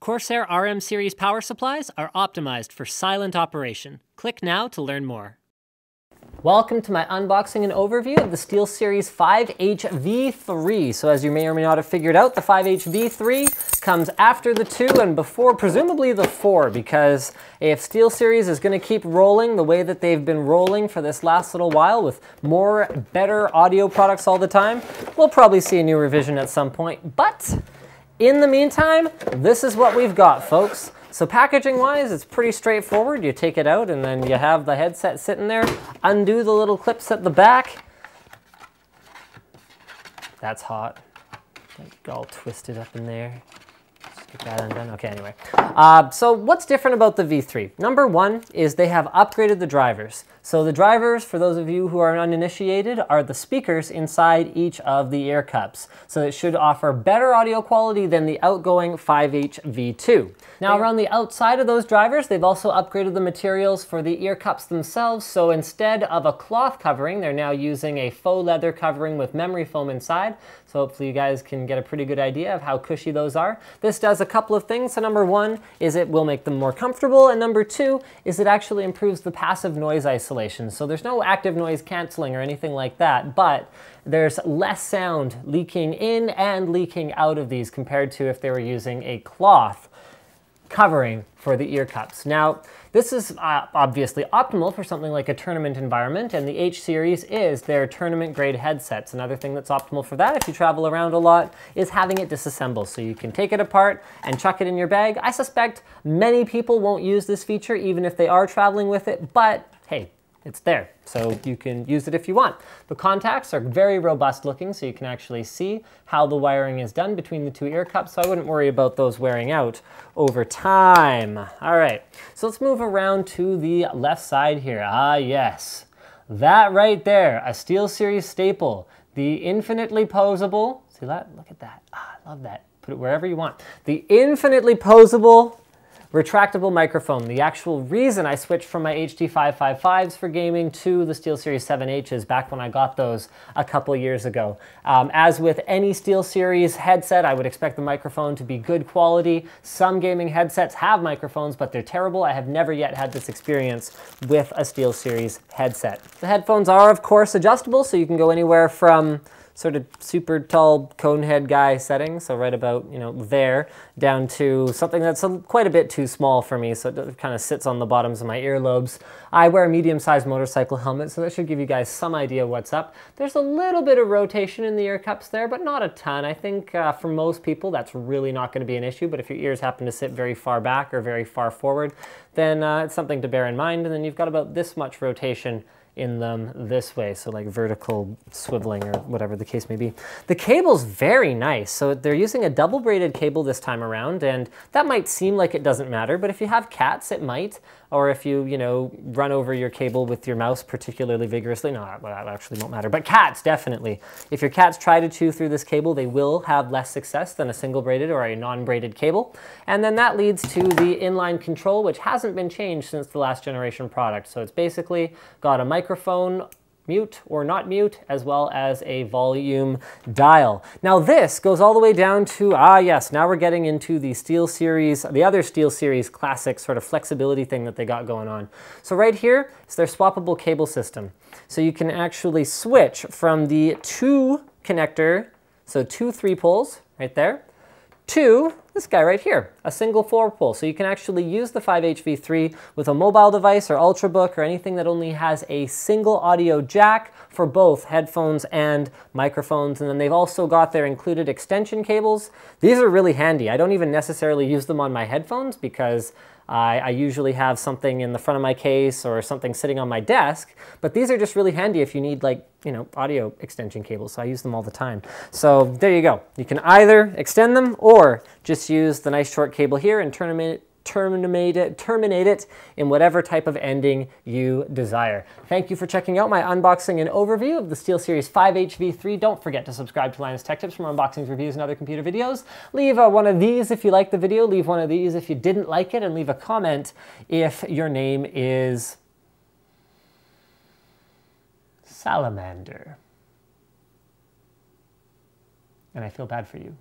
Corsair RM series power supplies are optimized for silent operation. Click now to learn more. Welcome to my unboxing and overview of the SteelSeries 5Hv3. So as you may or may not have figured out, the 5Hv3 comes after the 2 and before presumably the 4, because if SteelSeries is going to keep rolling the way that they've been rolling for this last little while with more, better audio products all the time, we'll probably see a new revision at some point. But in the meantime, this is what we've got, folks. So packaging-wise, it's pretty straightforward. You take it out, and then you have the headset sitting there. Undo the little clips at the back. That's hot. Get all twisted up in there. Just get that undone. Okay, anyway. So what's different about the V3? Number one is they have upgraded the drivers. So the drivers, for those of you who are uninitiated, are the speakers inside each of the ear cups. So it should offer better audio quality than the outgoing 5Hv2. Now around the outside of those drivers, they've also upgraded the materials for the ear cups themselves. So instead of a cloth covering, they're now using a faux leather covering with memory foam inside. So hopefully you guys can get a pretty good idea of how cushy those are. This does a couple of things. So number one is it will make them more comfortable. And number two is it actually improves the passive noise isolation. So there's no active noise canceling or anything like that, but there's less sound leaking in and leaking out of these compared to if they were using a cloth covering for the ear cups. Now, this is obviously optimal for something like a tournament environment, and the H series is their tournament grade headsets. Another thing that's optimal for that, if you travel around a lot, is having it disassemble. So you can take it apart and chuck it in your bag. I suspect many people won't use this feature even if they are traveling with it, but hey, it's there, so you can use it if you want. The contacts are very robust looking, so you can actually see how the wiring is done between the two ear cups, so I wouldn't worry about those wearing out over time. All right, so let's move around to the left side here. Ah, yes, that right there, a SteelSeries staple, the infinitely posable, see that? Look at that, I love that. Put it wherever you want. The infinitely posable retractable microphone. The actual reason I switched from my HD555s for gaming to the SteelSeries 7Hs back when I got those a couple years ago. As with any SteelSeries headset, I would expect the microphone to be good quality. Some gaming headsets have microphones, but they're terrible. I have never yet had this experience with a SteelSeries headset. The headphones are, of course, adjustable, so you can go anywhere from sort of super tall cone head guy setting, so right about, you know, there, down to something that's quite a bit too small for me, so it kind of sits on the bottoms of my earlobes. I wear a medium-sized motorcycle helmet, so that should give you guys some idea what's up. There's a little bit of rotation in the ear cups there, but not a ton. I think for most people that's really not going to be an issue, but if your ears happen to sit very far back or very far forward, then it's something to bear in mind, and then you've got about this much rotation in them this way, so like vertical swiveling or whatever the case may be. The cable's very nice, so they're using a double braided cable this time around, and that might seem like it doesn't matter, but if you have cats it might, or if you run over your cable with your mouse particularly vigorously, no, that actually won't matter, but cats definitely. If your cats try to chew through this cable, they will have less success than a single braided or a non-braided cable, and then that leads to the Inline Control, which hasn't been changed since the last generation product, so it's basically got a microphone, mute or not mute, as well as a volume dial. Now this goes all the way down to, yes, now we're getting into the SteelSeries, the other SteelSeries classic sort of flexibility thing that they got going on. So right here is their swappable cable system. So you can actually switch from the 2 connector, so 2 3-poles right there, to this guy right here, a single 4-pole. So you can actually use the 5Hv3 with a mobile device or Ultrabook or anything that only has a single audio jack for both headphones and microphones. And then they've also got their included extension cables. These are really handy. I don't even necessarily use them on my headphones because I usually have something in the front of my case or something sitting on my desk, but these are just really handy if you need, like, audio extension cables, so I use them all the time. So there you go. You can either extend them or just use the nice short cable here and terminate it in whatever type of ending you desire. Thank you for checking out my unboxing and overview of the SteelSeries 5Hv3. Don't forget to subscribe to Linus Tech Tips for more unboxings, reviews, and other computer videos. Leave one of these if you liked the video, leave one of these if you didn't like it, and leave a comment if your name is Salamander. And I feel bad for you.